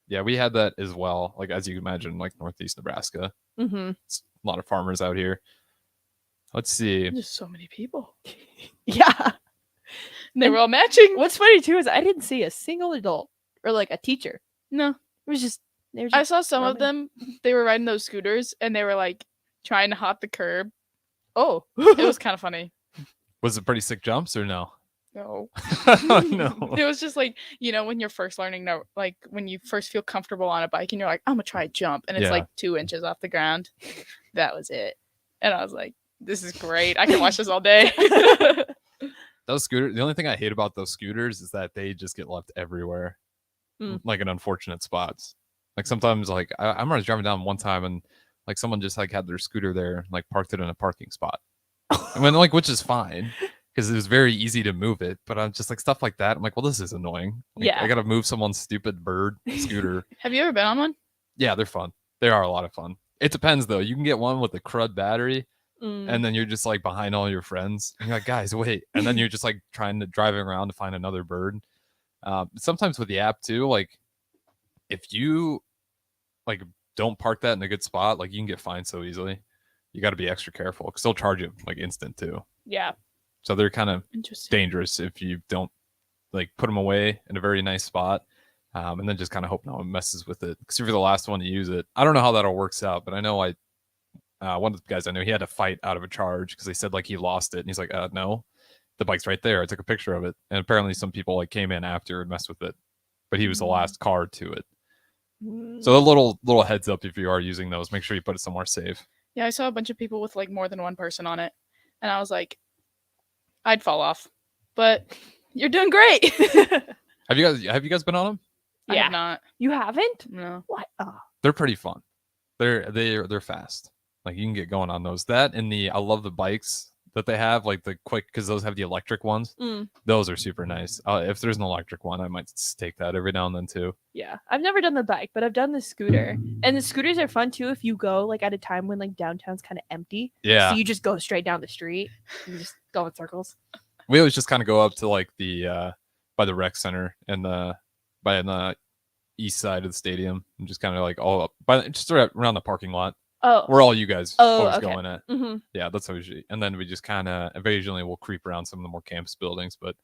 Yeah, we had that as well. Like as you can imagine, like Northeast Nebraska. Mhm. It's a lot of farmers out here. Let's see. There's so many people. Yeah. They were all matching. What's funny too is I didn't see a single adult or like a teacher. No. It was just they were I just saw some of roaming. them. They were riding those scooters and they were like trying to hop the curb. Oh. It was kind of funny. Was it pretty sick jumps or no? No. No. It was just like, when you're first learning, like when you first feel comfortable on a bike and you're like, I'm gonna try a jump. And it's Yeah. like 2 inches off the ground. That was it. And I was like, this is great. I can watch this all day. Those scooters, the only thing I hate about those scooters is that they just get left everywhere. Like in unfortunate spots. Like sometimes like I remember driving down one time and like someone just like had their scooter there, like parked it in a parking spot. I mean, like, which is fine because it was very easy to move it, but I'm just like stuff like that. I'm like, well, this is annoying. Like, Yeah. I gotta move someone's stupid bird scooter. Have you ever been on one? Yeah, they're fun. They are a lot of fun. It depends though. You can get one with a crud battery, and then you're just like behind all your friends, and you're like, guys, wait, and then you're just like driving around to find another bird. Sometimes with the app too, like if you like don't park that in a good spot, like you can get fined so easily. You got to be extra careful because they'll charge you like instant too. Yeah. So they're kind of Interesting. dangerous if you don't like put them away in a very nice spot, and then just kind of hope no one messes with it. Because if you're the last one to use it, I don't know how that all works out, but I know one of the guys I knew, he had to fight out of a charge because they said like he lost it, and he's like, no, the bike's right there. I took a picture of it, and apparently some people like came in after and messed with it, but he was the last car to it. So a little heads up if you are using those, make sure you put it somewhere safe. Yeah, I saw a bunch of people with like more than one person on it. And I was like, I'd fall off. But you're doing great. Have you guys been on them? I have not. You haven't? No. What? Oh. They're pretty fun. They're fast. Like you can get going on those. That and I love the bikes that they have, like the quick, because those have the electric ones. Those are super nice. If there's an electric one, I might take that every now and then too. Yeah. I've never done the bike, but I've done the scooter. And the scooters are fun too if you go like at a time when like downtown's kind of empty. Yeah. So you just go straight down the street and just go in circles. We always just kind of go up to like the by the rec center and by the east side of the stadium and just kind of like all up by just around the parking lot. Oh. Where all you guys always okay. going at. Mhm. Yeah, that's how usually. And then we just kind of occasionally we'll creep around some of the more campus buildings, but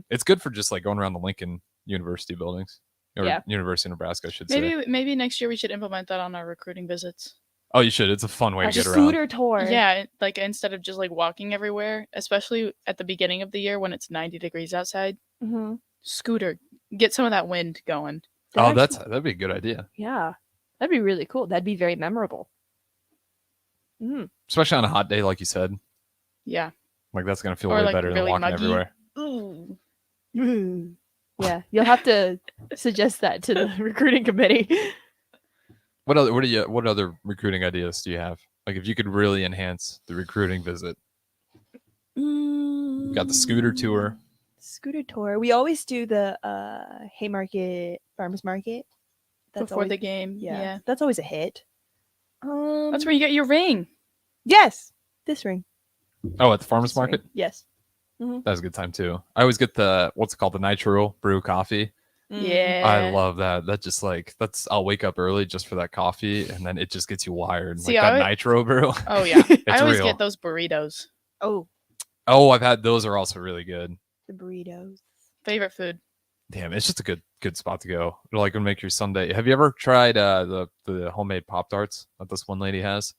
it's good for just like going around the Lincoln University buildings or Yeah. University of Nebraska, I should say. Maybe next year we should implement that on our recruiting visits. Oh, you should. It's a fun way to get around. Scooter tour. Yeah, like instead of just like walking everywhere, especially at the beginning of the year when it's 90 degrees outside, Mhm. scooter, get some of that wind going. Oh, that'd be a good idea. Yeah. That'd be really cool. That'd be very memorable. Especially on a hot day, like you said. Yeah. Like that's gonna feel Or, way like, better than really walking muggy. everywhere. Ooh. Yeah. You'll have to suggest that to the recruiting committee. What other recruiting ideas do you have? Like if you could really enhance the recruiting visit. You got the scooter tour. Scooter tour. We always do the Haymarket Farmers Market. Before the game. Yeah. That's always a hit. That's where you get your ring. Yes. This ring. Oh, at the farmers market? Yes. Mhm. That was a good time too. I always get the what's it called, the Nitro Brew coffee. Yeah. I love that. That just like I'll wake up early just for that coffee, and then it just gets you wired. See, like that I always- Nitro Brew. Oh yeah. I It's always real. get those burritos. Oh, Oh, I've had those. Are also really good. the burritos. Favorite food. Damn, it's just a good spot to go. It'll make your Sunday. Have you ever tried the homemade Pop-Tarts that this one lady has?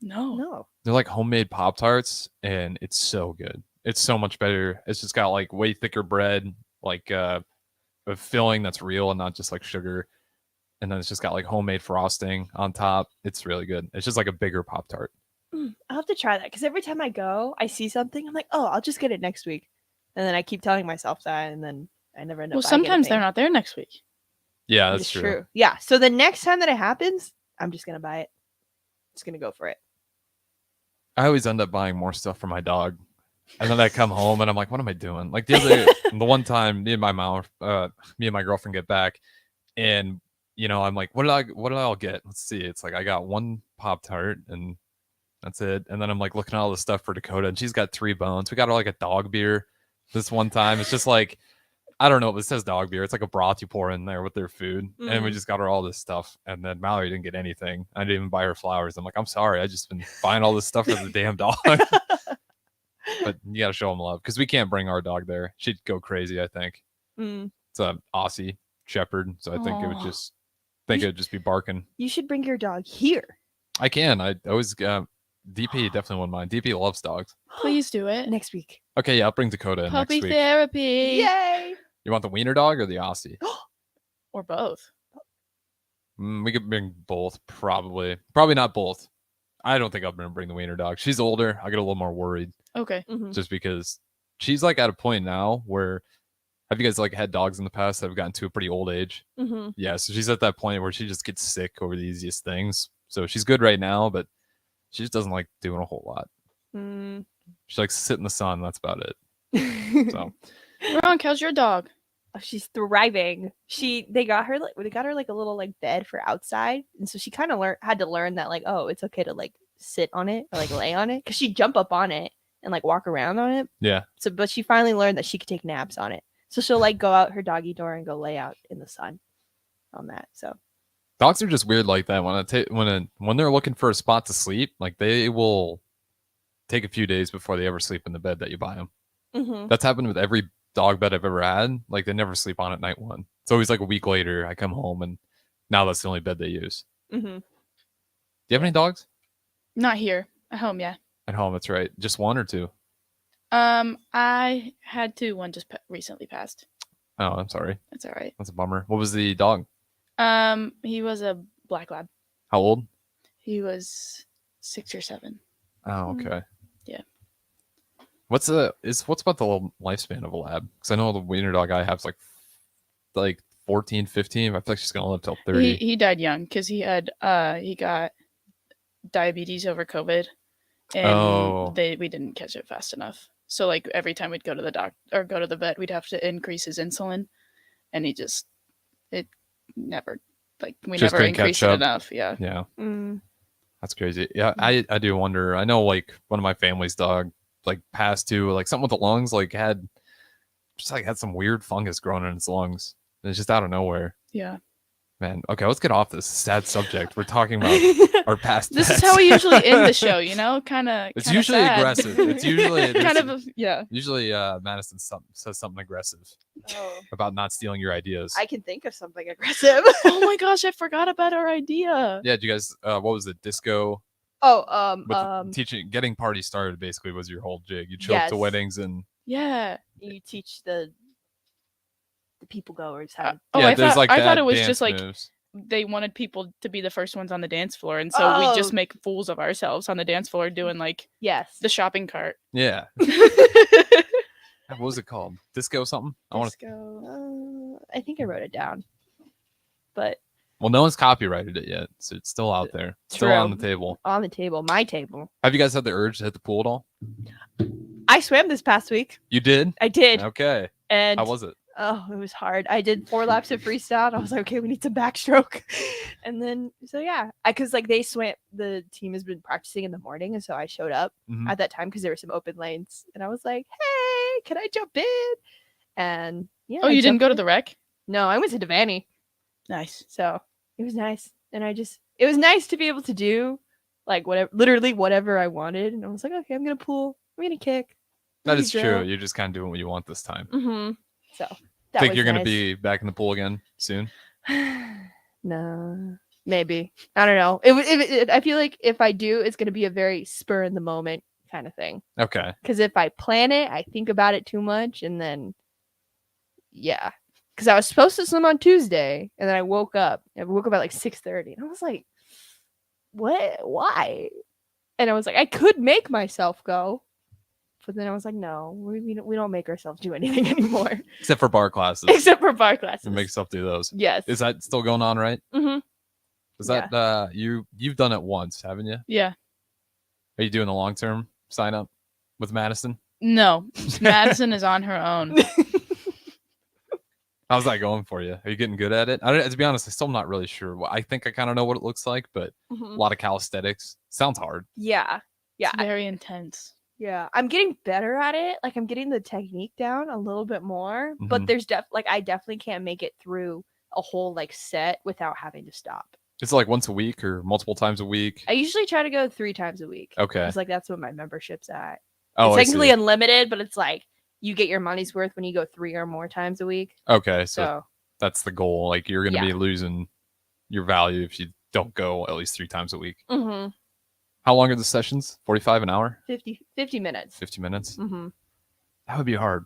No. They're like homemade Pop-Tarts, and it's so good. It's so much better. It's just got like way thicker bread, like a filling that's real and not just like sugar. And then it's just got like homemade frosting on top. It's really good. It's just like a bigger Pop-Tart. I'll have to try that because every time I go, I see something. I'm like, oh, I'll just get it next week. And then I keep telling myself that, and then I never end up Well, buying sometimes they're anything. not there next week. Yeah, that's It's true. Yeah. So the next time that it happens, I'm just going to buy it. Just going to go for it. I always end up buying more stuff for my dog. And then I come home and I'm like, what am I doing? Like the one time me and my girlfriend get back, and I'm like, what did I all get? Let's see. It's like I got one Pop-Tart and that's it. And then I'm like looking at all the stuff for Dakota, and she's got 3 bones. We got her like a dog beer this one time. It's just like, I don't know, but it says dog beer. It's like a broth you pour in there with their food. And we just got her all this stuff. And then Mallory didn't get anything. I didn't even buy her flowers. I'm like, I'm sorry. I just been buying all this stuff for the damn dog. But you got to show them love because we can't bring our dog there. She'd go crazy, I think. It's a Aussie Shepherd. So I think it would just be barking. You should bring your dog here. I can. I always, DP definitely wouldn't mind. DP loves dogs. Please do it. Next week. Okay, yeah, I'll bring Dakota in Puppy next week. therapy. Yay. You want the wiener dog or the Aussie? Or both. We could bring both, probably. Probably not both. I don't think I'm going to bring the wiener dog. She's older. I get a little more worried. Okay. Just because she's like at a point now where, have you guys like had dogs in the past that have gotten to a pretty old age? Yeah, so she's at that point where she just gets sick over the easiest things. So she's good right now, but she just doesn't like doing a whole lot. She likes to sit in the sun. That's about it. So, Ronk, how's your dog? Oh, she's thriving. They got her like a little like bed for outside, and so she kind of had to learn that like, oh, it's okay to like sit on it or like lay on it because she'd jump up on it and like walk around on it. Yeah. So, but she finally learned that she could take naps on it. So she'll like go out her doggy door and go lay out in the sun on that. So dogs are just weird like that. When they're looking for a spot to sleep, like they will take a few days before they ever sleep in the bed that you buy them. That's happened with every dog bed I've ever had. Like they never sleep on it night one. It's always like a week later. I come home and now that's the only bed they use. Do you have any dogs? Not here. At home, yeah. At home, that's right. Just one or two? I had 2. One just recently passed. Oh, I'm sorry. That's all right. That's a bummer. What was the dog? He was a black lab. How old? He was 6 or 7. Oh, okay. Yeah. What's about the lifespan of a lab? Because I know the wiener dog I have is like 14, 15. I feel like she's gonna live till 30. He died young because he got diabetes over COVID, and we didn't catch it fast enough. So like every time we'd go to the doctor or go to the vet, we'd have to increase his insulin, and we never increased it enough. Yeah. Yeah. That's crazy. Yeah, I do wonder. I know like one of my family's dog like passed to like something with the lungs, like had some weird fungus growing in its lungs. And it's just out of nowhere. Yeah. Man, okay, let's get off this sad subject. We're talking about our past. This is how we usually end the show, kind of. It's usually sad. aggressive. It's usually kind of, yeah. Usually, Madison says something aggressive about not stealing your ideas. I can think of something aggressive. Oh my gosh, I forgot about our idea. Yeah, did you guys? What was it? Disco. Getting parties started basically was your whole jig. You show up to weddings and you teach the people goers how. I thought it was just like they wanted people to be the first ones on the dance floor, and so we just make fools of ourselves on the dance floor doing like the shopping cart. Yeah. What was it called? Disco something? I think I wrote it down, but well, no one's copyrighted it yet, so it's still out there, still on the table. On the table, my table. Have you guys had the urge to hit the pool at all? I swam this past week. You did? I did. Okay. And how was it? Oh, it was hard. I did 4 laps of freestyle. And I was like, okay, we need some backstroke. And then, so yeah, because like they swam, the team has been practicing in the morning. And so I showed up at that time because there were some open lanes. And I was like, hey, can I jump in? And yeah. Oh, you didn't go to the rec? No, I went to Devani. Nice. So it was nice. And it was nice to be able to do like literally whatever I wanted. And I was like, okay, I'm going to pool. I'm going to kick. That is true. You're just kind of doing what you want this time. So think you're going to be back in the pool again soon? No. Maybe. I don't know. I feel like if I do, it's going to be a very spur in the moment kind of thing. Okay. Because if I plan it, I think about it too much, and then, yeah. Because I was supposed to swim on Tuesday, and then I woke up. I woke up at like 6:30, and I was like, "What? Why?" And I was like, I could make myself go, but then I was like, no, we don't make ourselves do anything anymore. Except for bar classes. Except for bar classes. You make yourself do those. Yes. Is that still going on, right? Mm-hmm. Is that you've done it once, haven't you? Yeah. Are you doing the long term sign up with Madison? No, Madison is on her own. How's that going for you? Are you getting good at it? To be honest, I'm still not really sure. I think I kind of know what it looks like, but a lot of calisthenics sounds hard. Yeah. Yeah. It's very intense. Yeah. I'm getting better at it. Like I'm getting the technique down a little bit more, but there's I definitely can't make it through a whole like set without having to stop. Is it like once a week or multiple times a week? I usually try to go 3 times a week. Okay. It's like that's what my membership's at. Oh, it's technically unlimited, but it's like you get your money's worth when you go 3 or more times a week. Okay, so that's the goal. Like you're going to be losing your value if you don't go at least 3 times a week. Mm-hmm. How long are the sessions? 45 an hour? 50 minutes. 50 minutes? Mm-hmm. That would be hard.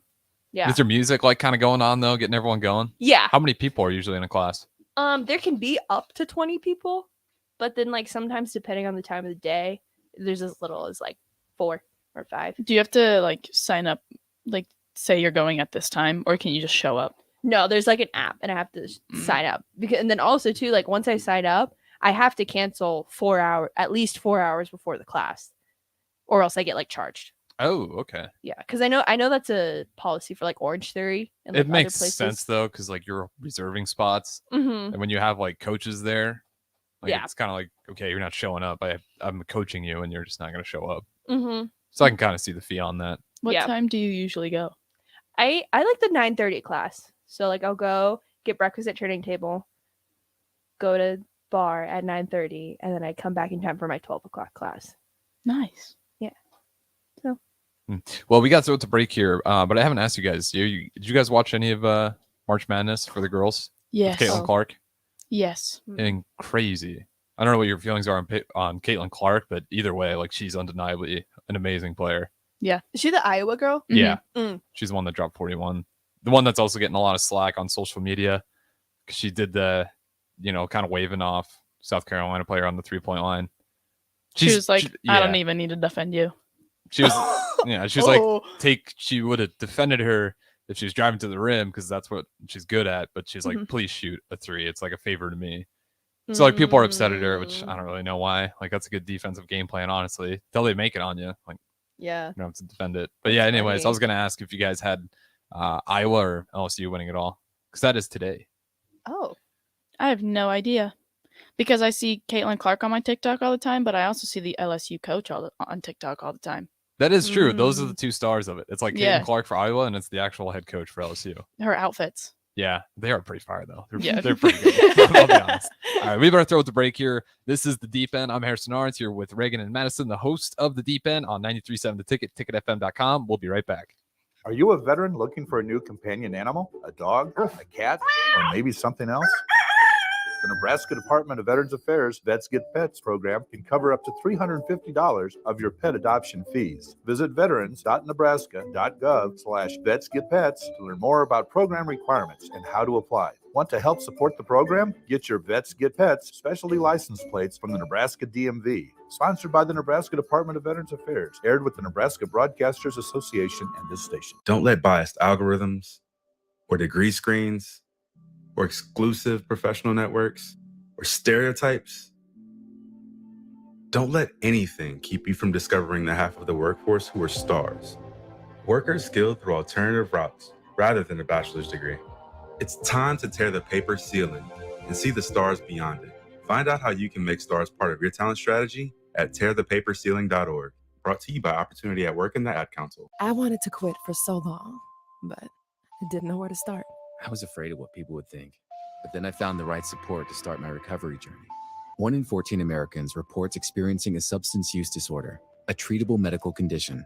Yeah. Is there music like kind of going on though, getting everyone going? Yeah. How many people are usually in a class? There can be up to 20 people, but then like sometimes depending on the time of the day, there's as little as like 4 or 5. Do you have to like sign up, like say you're going at this time, or can you just show up? No, there's like an app and I have to sign up and then also too, like once I sign up, I have to cancel at least 4 hours before the class, or else I get like charged. Oh, okay. Yeah, because I know that's a policy for like Orange Theory. And, like, it makes other places. sense though, because like you're reserving spots, Mhm. and when you have like coaches there, like Yeah. it's kind of like, okay, you're not showing up. I'm coaching you, and you're just not going to show up. Mm-hmm. So I can kind of see the fee on that. What time do you usually go? I like the 9:30 class. So like I'll go get breakfast at Turning Table, go to bar at 9:30, and then I come back in time for my 12 o'clock class. Nice. Yeah. So. Well, we got to throw it to break here, but I haven't asked you guys. Did you guys watch any of March Madness for the girls? Yes. With Caitlin Clark. Yes. And crazy. I don't know what your feelings are on Caitlin Clark, but either way, like she's undeniably an amazing player. Yeah. Is she the Iowa girl? Yeah. Mm. She's the one that dropped 41. The one that's also getting a lot of slack on social media because she did the, kind of waving off South Carolina player on the 3-point line. She was like, I don't even need to defend you. She was, she was like, she would have defended her if she was driving to the rim because that's what she's good at. But she's like, please shoot a 3. It's like a favor to me. So like people are upset at her, which I don't really know why. Like that's a good defensive game plan, honestly. Till they make it on you, like yeah, you don't have to defend it. But yeah, anyways, I was gonna ask if you guys had Iowa or LSU winning it all because that is today. Oh, I have no idea because I see Caitlin Clark on my TikTok all the time, but I also see the LSU coach on TikTok all the time. That is true. Those are the 2 stars of it. It's like Caitlin Yeah. Clark for Iowa, and it's the actual head coach for LSU. Her outfits. Yeah, they are pretty fire though. Yeah. They're pretty good. I'll be honest. All right, we better throw it to break here. This is the Deep End. I'm Harrison Arns here with Reagan and Madison, the host of the Deep End on 93.7 The Ticket, ticketfm.com. We'll be right back. Are you a veteran looking for a new companion animal? A dog, a cat, or maybe something else? The Nebraska Department of Veterans Affairs Vets Get Pets program can cover up to $350 of your pet adoption fees. Visit veterans.nebraska.gov/vetsgetpets to learn more about program requirements and how to apply. Want to help support the program? Get your Vets Get Pets specialty license plates from the Nebraska DMV. Sponsored by the Nebraska Department of Veterans Affairs. Aired with the Nebraska Broadcasters Association and this station. Don't let biased algorithms or degree screens or exclusive professional networks or stereotypes. Don't let anything keep you from discovering the half of the workforce who are stars. Workers skilled through alternative routes rather than a bachelor's degree. It's time to tear the paper ceiling and see the stars beyond it. Find out how you can make stars part of your talent strategy at tearthepaperceiling.org. Brought to you by Opportunity at Work and the Ad Council. I wanted to quit for so long, but I didn't know where to start. I was afraid of what people would think, but then I found the right support to start my recovery journey. 1 in 14 Americans reports experiencing a substance use disorder, a treatable medical condition.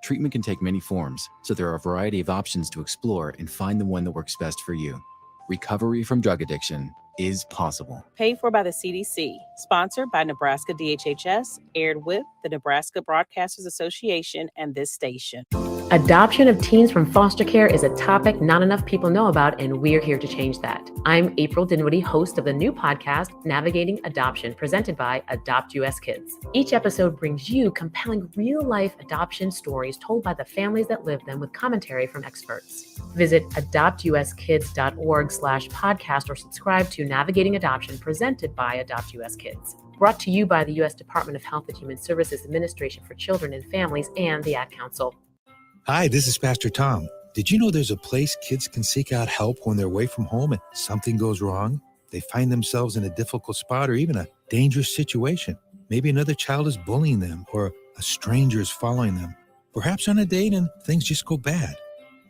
Treatment can take many forms, so there are a variety of options to explore and find the one that works best for you. Recovery from drug addiction is possible. Paid for by the CDC. Sponsored by Nebraska DHHS. Aired with the Nebraska Broadcasters Association and this station. Adoption of teens from foster care is a topic not enough people know about, and we're here to change that. I'm April Dinwiddie, host of the new podcast, Navigating Adoption, presented by Adopt US Kids. Each episode brings you compelling real-life adoption stories told by the families that live them with commentary from experts. Visit adoptuskids.org/podcast or subscribe to Navigating Adoption, presented by Adopt US Kids. Brought to you by the U.S. Department of Health and Human Services Administration for Children and Families and the Ad Council. Hi, this is Pastor Tom. Did you know there's a place kids can seek out help when they're away from home and something goes wrong? They find themselves in a difficult spot or even a dangerous situation. Maybe another child is bullying them or a stranger is following them. Perhaps on a date and things just go bad.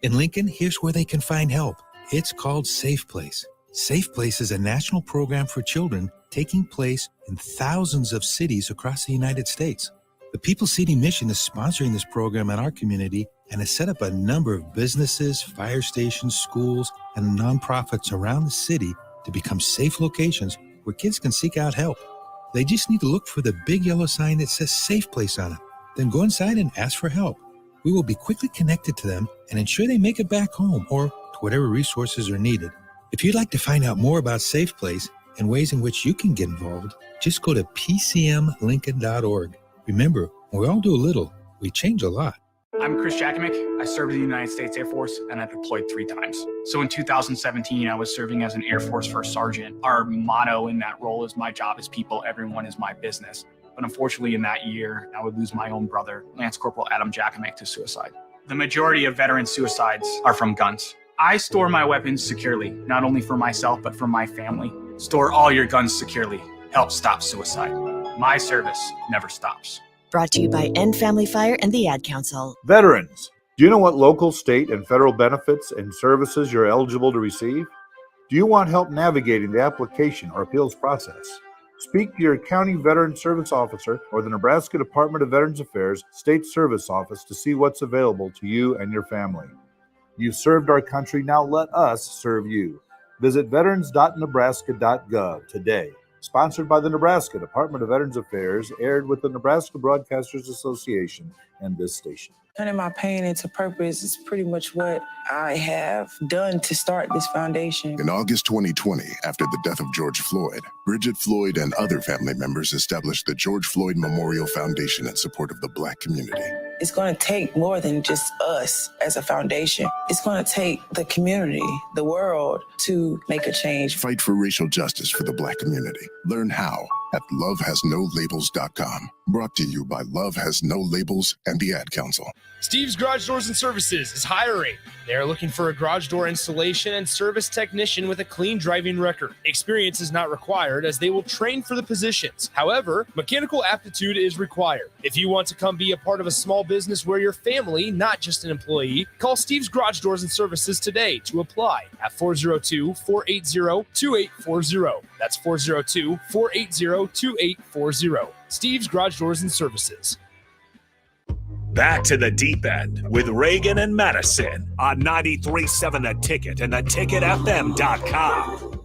In Lincoln, here's where they can find help. It's called Safe Place. Safe Place is a national program for children taking place in thousands of cities across the United States. The People's City Mission is sponsoring this program in our community and has set up a number of businesses, fire stations, schools, and nonprofits around the city to become safe locations where kids can seek out help. They just need to look for the big yellow sign that says Safe Place on it. Then go inside and ask for help. We will be quickly connected to them and ensure they make it back home or to whatever resources are needed. If you'd like to find out more about Safe Place and ways in which you can get involved, just go to pcmlincoln.org. Remember, when we all do a little, we change a lot. I'm Chris Jakimick. I served in the United States Air Force and I deployed 3 times. So in 2017, I was serving as an Air Force First Sergeant. Our motto in that role is my job is people, everyone is my business. But unfortunately in that year, I would lose my own brother, Lance Corporal Adam Jakimick, to suicide. The majority of veteran suicides are from guns. I store my weapons securely, not only for myself, but for my family. Store all your guns securely. Help stop suicide. My service never stops. Brought to you by End Family Fire and the Ad Council. Veterans, do you know what local, state, and federal benefits and services you're eligible to receive? Do you want help navigating the application or appeals process? Speak to your county veteran service officer or the Nebraska Department of Veterans Affairs State Service Office to see what's available to you and your family. You've served our country, now let us serve you. Visit veterans.nebraska.gov today. Sponsored by the Nebraska Department of Veterans Affairs, aired with the Nebraska Broadcasters Association and this station. Turning my pain into purpose is pretty much what I have done to start this foundation. In August 2020, after the death of George Floyd, Bridget Floyd and other family members established the George Floyd Memorial Foundation in support of the Black community. It's going to take more than just us as a foundation. It's going to take the community, the world, to make a change. Fight for racial justice for the Black community. Learn how at lovehasnolabels.com. Brought to you by Love Has No Labels and the Ad Council. Steve's Garage Doors and Services is hiring. They are looking for a garage door installation and service technician with a clean driving record. Experience is not required as they will train for the positions. However, mechanical aptitude is required. If you want to come be a part of a small business where your family, not just an employee, call Steve's Garage Doors and Services today to apply at 402-480-2840. That's 402-480-2840. Steve's Garage Doors and Services. Back to the deep end with Reagan and Madison on 93.7 The Ticket and theticketfm.com.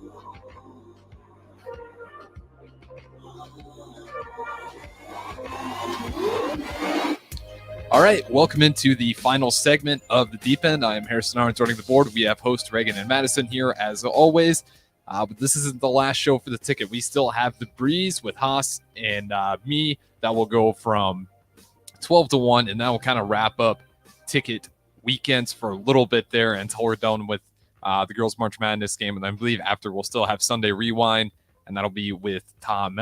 All right, welcome into the final segment of the Deep End. I am Harrison Arns running the board. We have host Reagan and Madison here as always. But this isn't the last show for the ticket. We still have the Breeze with Haas and me. That will go from 12 to 1, and that will kind of wrap up ticket weekends for a little bit there until we're done with the Girls March Madness game. And I believe after we'll still have Sunday Rewind, and that'll be with Tom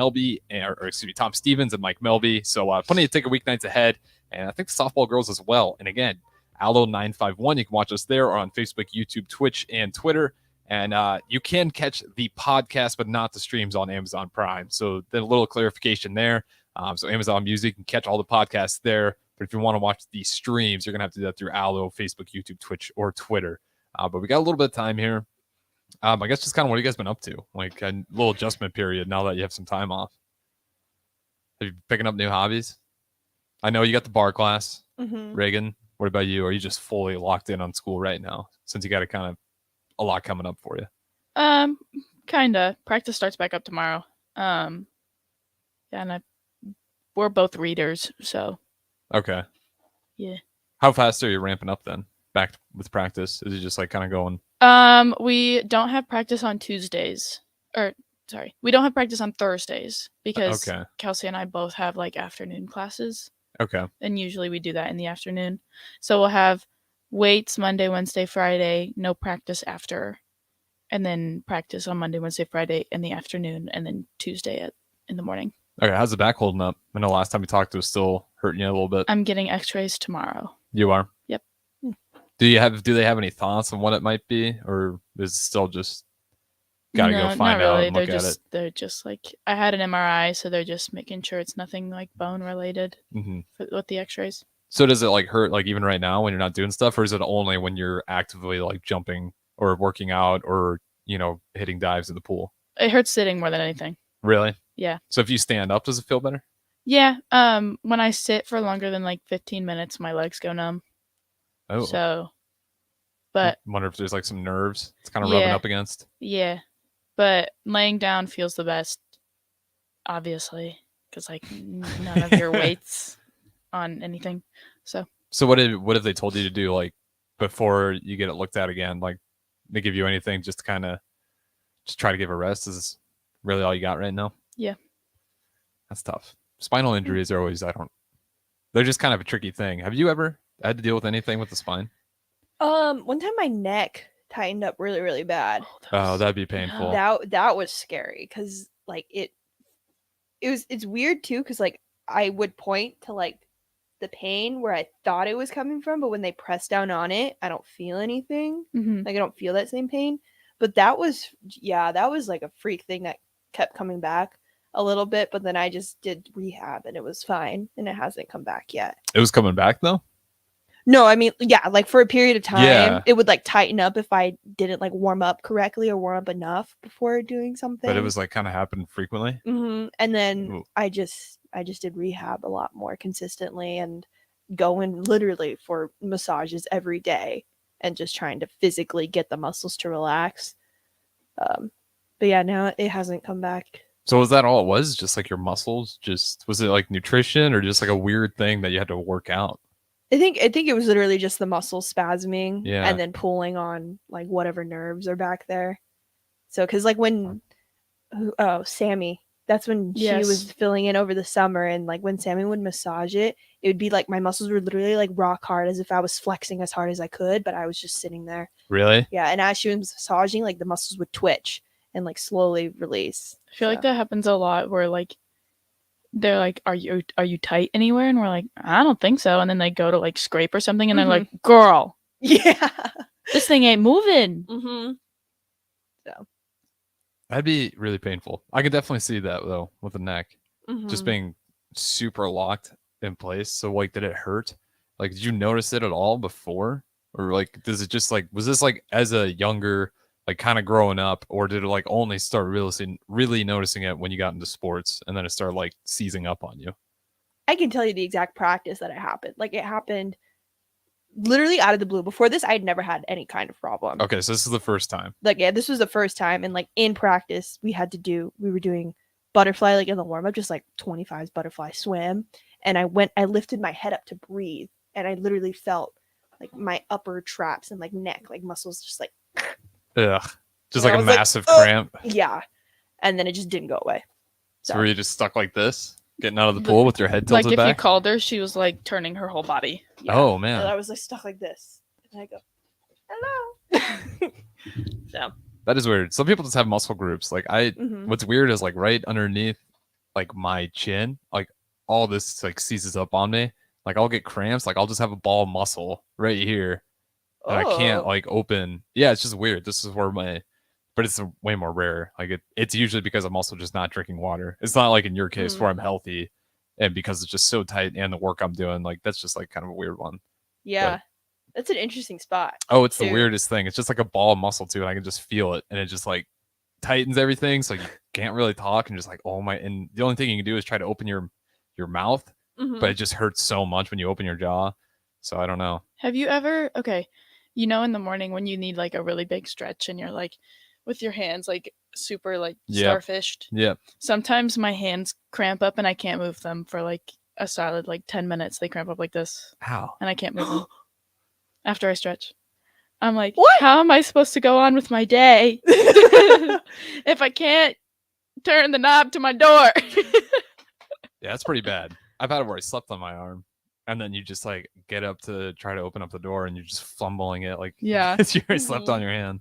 Stevens and Mike Melby. So plenty of ticket weeknights ahead, and I think the softball girls as well. And again, Allo951, you can watch us there or on Facebook, YouTube, Twitch, and Twitter. And you can catch the podcast, but not the streams on Amazon Prime. So then a little clarification there. So Amazon Music, you can catch all the podcasts there. But if you want to watch the streams, you're going to have to do that through Allo, Facebook, YouTube, Twitch, or Twitter. But we got a little bit of time here. I guess just kind of what have you guys been up to? Like a little adjustment period now that you have some time off. Have you been picking up new hobbies? I know you got the bar class. Mm-hmm. Reagan, what about you? Are you just fully locked in on school right now since you got a lot coming up for you? Kinda. Practice starts back up tomorrow. Yeah, and we're both readers, so Okay. yeah. How fast are you ramping up then? Back with practice? Is it just like kind of going? We don't have practice on Tuesdays. Or sorry, we don't have practice on Thursdays because Okay. Kelsey and I both have like afternoon classes. Okay. And usually we do that in the afternoon. So we'll have weights Monday, Wednesday, Friday, no practice after, and then practice on Monday, Wednesday, Friday in the afternoon, and then Tuesday in the morning. Okay. How's the back holding up? I know last time we talked, it was still hurting you a little bit. I'm getting X-rays tomorrow. You are? Yep. Do they have any thoughts on what it might be, or is it still just gotta No, go not find out really. and look at it? They're just like, I had an MRI, so they're just making sure it's nothing like bone related with the X-rays. So does it like hurt like even right now when you're not doing stuff, or is it only when you're actively like jumping or working out or hitting dives in the pool? It hurts sitting more than anything. Really? Yeah. So if you stand up, does it feel better? Yeah. When I sit for longer than like 15 minutes, my legs go numb. Oh. So, but I wonder if there's like some nerves it's kind of rubbing yeah. up against. Yeah. But laying down feels the best, obviously, because like none of your weights on anything. So what have they told you to do like before you get it looked at again? Like they give you anything just to kind of just try to give a rest? Is this really all you got right now? yeah. That's tough. Spinal injuries are always they're just kind of a tricky thing. Have you ever had to deal with anything with the spine? One time my neck tightened up really, really bad. Oh, that'd be painful. That was scary because like it's weird too because like I would point to like the pain where I thought it was coming from, but when they press down on it, I don't feel anything. Like I don't feel that same pain. But that was like a freak thing that kept coming back a little bit, but then I just did rehab and it was fine and it hasn't come back yet. It was coming back though? No, I mean, yeah, like for a period of time, Yeah. it would like tighten up if I didn't like warm up correctly or warm up enough before doing something. But it was like kind of happened frequently? And then Ooh. I just did rehab a lot more consistently and going literally for massages every day and just trying to physically get the muscles to relax. But yeah, now it hasn't come back. So was that all it was? Just like your muscles? Was it like nutrition or just like a weird thing that you had to work out? I think it was literally just the muscles spasming Yeah. and then pulling on like whatever nerves are back there. So because like when Sammy, that's when she Yes. was filling in over the summer, and like when Sammy would massage it, it would be like my muscles were literally like rock hard as if I was flexing as hard as I could, but I was just sitting there. Really? Yeah, and as she was massaging, like the muscles would twitch and like slowly release. I feel like that happens a lot where like they're like, are you tight anywhere? And we're like, I don't think so. And then they go to like scrape or something and they're like, girl, yeah, this thing ain't moving. So That'd be really painful. I could definitely see that though with the neck. Just Mhm. being super locked in place. So like did it hurt? Like did you notice it at all before? Or like does it just like was this like as a younger like kind of growing up, or did it like only start really noticing it when you got into sports and then it started like seizing up on you? I can tell you the exact practice that it happened. Like it happened literally out of the blue. Before this, I'd never had any kind of problem. Okay, so this is the first time. Like, yeah, this was the first time. And like in practice, we were doing butterfly, like in the warm up, just like 25s butterfly swim. And I lifted my head up to breathe. And I literally felt like my upper traps and like neck, like muscles just like, Ugh. Just and like I a was like, massive "Ugh." cramp. Yeah. And then it just didn't go away. So were you just stuck like this? Getting out of the pool with your head tilted Like if back? you called her, she was like turning her whole body. Oh And man. I was like stuck like this. And I go, hello. So That is weird. Some people just have muscle groups. Like Mhm. what's weird is like right underneath like my chin, like all this like seizes up on me. Like I'll get cramps. Like I'll just have a ball of muscle right here. And I can't Oh. like open. Yeah, it's just weird. This is where but it's way more rare. Like it's usually because I'm also just not drinking water. It's not like in your case where I'm healthy and because it's just so tight and the work I'm doing, like that's just like kind of a weird one. yeah, that's an interesting spot. Oh, it's the too. weirdest thing. It's just like a ball of muscle too, and I can just feel it, and it just like tightens everything, so you can't really talk, and just like oh my. And the only thing you can do is try to open your mouth, Mhm. but it just hurts so much when you open your jaw. So I don't know. Have you ever, okay, in the morning when you need like a really big stretch and you're like with your hands like super like Yep. starfished. Yep. Sometimes my hands cramp up and I can't move them for like a solid like 10 minutes. They cramp up like this. How? And I can't move them after I stretch. I'm like, what? How am I supposed to go on with my day if I can't turn the knob to my door? Yeah, that's pretty bad. I've had it where I slept on my arm, and then you just like get up to try to open up the door, and you're just fumbling it like Yeah. you already slept on your hand.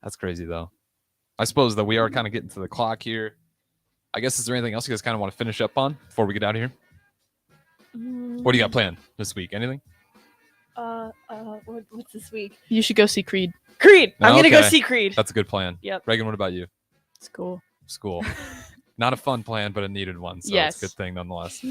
That's crazy though. I suppose that we are kind of getting to the clock here. I guess is there anything else you guys kind of want to finish up on before we get out of here? What do you got planned this week? Anything? What's this week? You should go see Creed. Creed. I'm gonna go Okay. see Creed. That's a good plan. Yep. Reagan, what about you? School. School. Not a fun plan, but a needed one. So Yes. it's a good thing nonetheless.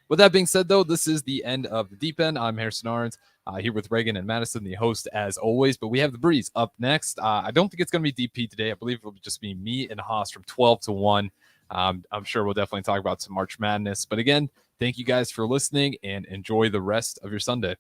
With that being said, though, this is the end of the Deep End. I'm Harrison Arns, here with Reagan and Madison, the host as always. But we have the Breeze up next. I don't think it's going to be DP today. I believe it'll just be me and Haas from 12 to 1. I'm sure we'll definitely talk about some March Madness. But again, thank you guys for listening and enjoy the rest of your Sunday.